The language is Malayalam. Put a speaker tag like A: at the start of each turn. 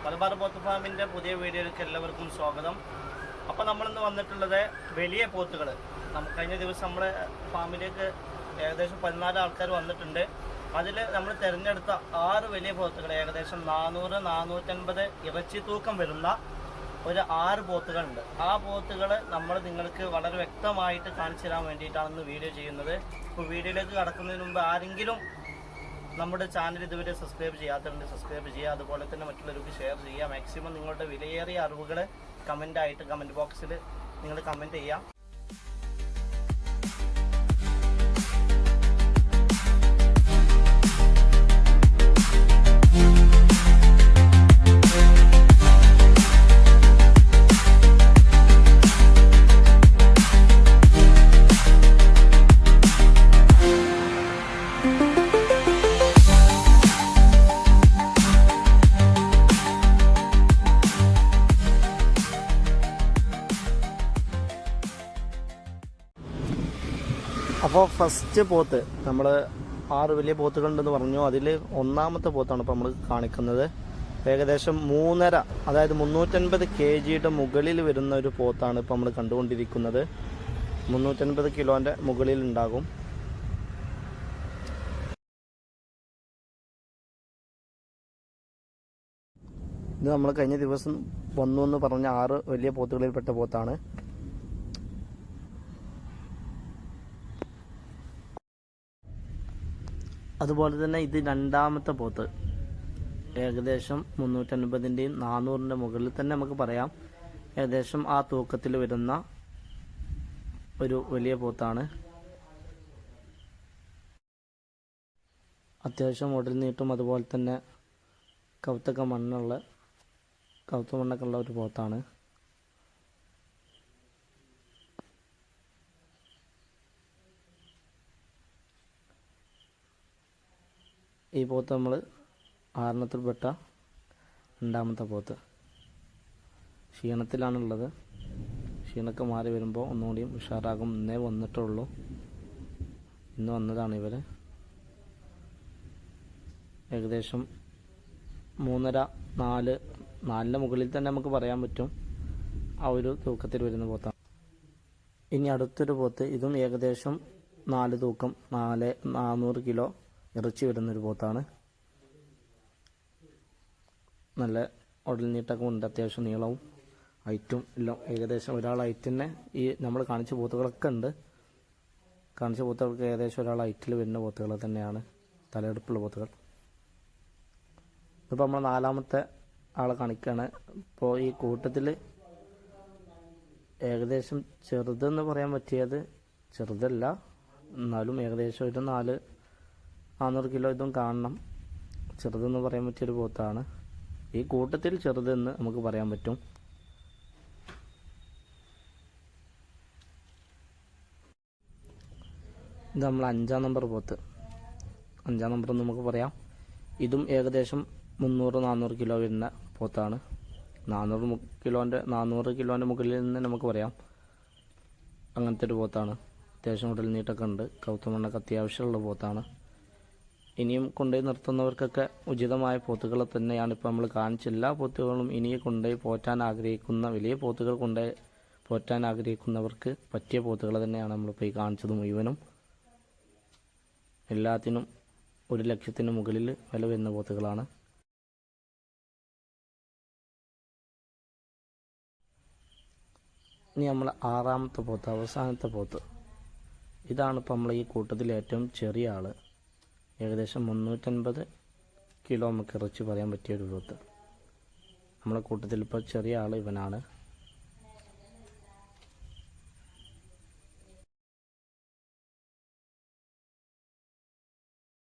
A: മലബാർ പോത്ത് ഫാമിൻ്റെ പുതിയ വീഡിയോയിലേക്ക് എല്ലാവർക്കും സ്വാഗതം. അപ്പോൾ നമ്മളിന്ന് വന്നിട്ടുള്ളത് വലിയ പോത്തുകൾ. കഴിഞ്ഞ ദിവസം നമ്മുടെ ഫാമിലേക്ക് ഏകദേശം 14 ആൾക്കാർ വന്നിട്ടുണ്ട്. അതിൽ നമ്മൾ തിരഞ്ഞെടുത്ത 6 വലിയ പോത്തുകൾ, ഏകദേശം 400-450 ഇറച്ചി തൂക്കം വരുന്ന ഒരു 6 പോത്തുകളുണ്ട്. ആ പോത്തുകൾ നമ്മൾ നിങ്ങൾക്ക് വളരെ വ്യക്തമായിട്ട് കാണിച്ചു തരാൻ വേണ്ടിയിട്ടാണ് ഇന്ന് വീഡിയോ ചെയ്യുന്നത്. ഇപ്പോൾ വീഡിയോയിലേക്ക് കടക്കുന്നതിന് മുമ്പ് ആരെങ്കിലും നമ്മുടെ ചാനൽ ഇതുവരെ സബ്സ്ക്രൈബ് ചെയ്യാത്തതുകൊണ്ട് സബ്സ്ക്രൈബ് ചെയ്യുക. അതുപോലെ തന്നെ മറ്റുള്ളവർക്ക് ഷെയർ ചെയ്യുക. മാക്സിമം നിങ്ങളുടെ വിലയേറിയ അറിവുകൾ കമൻറ്റ് ബോക്സിൽ നിങ്ങൾ കമൻറ്റ് ചെയ്യുക. അപ്പോൾ ഫസ്റ്റ് പോത്ത്, നമ്മൾ 6 വലിയ പോത്തുകളുണ്ടെന്ന് പറഞ്ഞു. അതിൽ ഒന്നാമത്തെ പോത്താണ് ഇപ്പോൾ നമ്മൾ കാണിക്കുന്നത്. ഏകദേശം 3.5, അതായത് 350 kgയുടെ മുകളിൽ വരുന്ന ഒരു പോത്താണ് ഇപ്പോൾ നമ്മൾ കണ്ടുകൊണ്ടിരിക്കുന്നത്. 350 കിലോൻ്റെ മുകളിൽ ഉണ്ടാകും. ഇത് നമ്മൾ കഴിഞ്ഞ ദിവസം വന്നു എന്ന് പറഞ്ഞ 6 വലിയ പോത്തുകളിൽപ്പെട്ട പോത്താണ്. അതുപോലെ തന്നെ ഇത് രണ്ടാമത്തെ പോത്ത്, ഏകദേശം 350-ൻ്റെയും 400-ൻ്റെ മുകളിൽ തന്നെ നമുക്ക് പറയാം. ഏകദേശം ആ തൂക്കത്തിൽ വരുന്ന ഒരു വലിയ പോത്താണ്. അത്യാവശ്യം ഉടൽ നീട്ടും അതുപോലെ തന്നെ കൗത്തൊക്കെ മണ്ണൊക്കെ ഉള്ള ഒരു പോത്താണ്. ഈ പോത്ത് നമ്മൾ 6-ത്തിൽപ്പെട്ട രണ്ടാമത്തെ പോത്ത്. ക്ഷീണത്തിലാണുള്ളത്. ക്ഷീണമൊക്കെ മാറി വരുമ്പോൾ ഒന്നുകൂടിയും ഉഷാറാകും. ഇന്നേ വന്നിട്ടുള്ളൂ, ഇന്ന് വന്നതാണ് ഇവർ. ഏകദേശം 3.5-4 മുകളിൽ തന്നെ നമുക്ക് പറയാൻ പറ്റും. ആ ഒരു തൂക്കത്തിൽ വരുന്ന പോത്താണ്. ഇനി അടുത്തൊരു പോത്ത്, ഇതും ഏകദേശം 4 തൂക്കം, 400 കിലോ ഇറച്ചി വരുന്നൊരു പോത്താണ്. നല്ല ഉടൽ നീട്ടൊക്കെ ഉണ്ട്. അത്യാവശ്യം നീളവും ഹൈറ്റും എല്ലാം ഏകദേശം ഒരാൾ ഹൈറ്റ് തന്നെ ഈ നമ്മൾ കാണിച്ച പോത്തുകളൊക്കെ ഉണ്ട്. കാണിച്ച പോത്തുകൾക്ക് ഏകദേശം ഒരാൾ ഹൈറ്റിൽ വരുന്ന പോത്തുകൾ തന്നെയാണ്, തലയെടുപ്പുള്ള പോത്തുകൾ. ഇപ്പോൾ നമ്മൾ 4-ാമത്തെ ആളെ കാണിക്കുകയാണ്. ഇപ്പോൾ ഈ കൂട്ടത്തിൽ ഏകദേശം ചെറുതെന്ന് പറയാൻ പറ്റിയത് ചെറുതല്ല, എന്നാലും ഏകദേശം ഒരു 400 കിലോ ഇതും കാണണം. ചെറുതെന്ന് പറയാൻ പറ്റിയൊരു പോത്താണ്. ഈ കൂട്ടത്തിൽ ചെറുതെന്ന് നമുക്ക് പറയാൻ പറ്റും. ഇത് നമ്മൾ 5-ാം നമ്പർ പോത്ത്. 5-ാം നമ്പർ എന്ന് നമുക്ക് പറയാം. ഇതും ഏകദേശം 300-400 കിലോ വരുന്ന പോത്താണ്. 400 കിലോൻ്റെ മുകളിൽ നിന്ന് നമുക്ക് പറയാം. അങ്ങനത്തെ ഒരു പോത്താണ്. അത്യാവശ്യം ഉടൽ നീട്ടൊക്കെ ഉണ്ട്. കൗത്തുമണ്ണൊക്കെ അത്യാവശ്യമുള്ള പോത്താണ്. ഇനിയും കൊണ്ടുപോയി നിർത്തുന്നവർക്കൊക്കെ ഉചിതമായ പോത്തുകൾ തന്നെയാണ് ഇപ്പോൾ നമ്മൾ കാണിച്ച എല്ലാ പോത്തുകളും. ഇനിയും കൊണ്ടുപോയി പോറ്റാൻ ആഗ്രഹിക്കുന്ന, വലിയ പോത്തുകൾ കൊണ്ടുപോയി പോറ്റാൻ ആഗ്രഹിക്കുന്നവർക്ക് പറ്റിയ പോത്തുകൾ തന്നെയാണ് നമ്മളിപ്പോൾ ഈ കാണിച്ചത് മുഴുവനും. എല്ലാത്തിനും 1 ലക്ഷത്തിന് മുകളിൽ വില വരുന്ന പോത്തുകളാണ്. ഇനി നമ്മൾ 6-ാമത്തെ പോത്ത്, അവസാനത്തെ പോത്ത്. ഇതാണ് ഇപ്പോൾ നമ്മൾ ഈ കൂട്ടത്തിൽ ഏറ്റവും ചെറിയ ആൾ. ഏകദേശം 350 കിലോ നമുക്ക് ഇറച്ചി പറയാൻ പറ്റിയൊരു പോത്ത്. നമ്മളെ കൂട്ടത്തിൽ ഇപ്പോൾ ചെറിയ ആൾ ഇവനാണ്.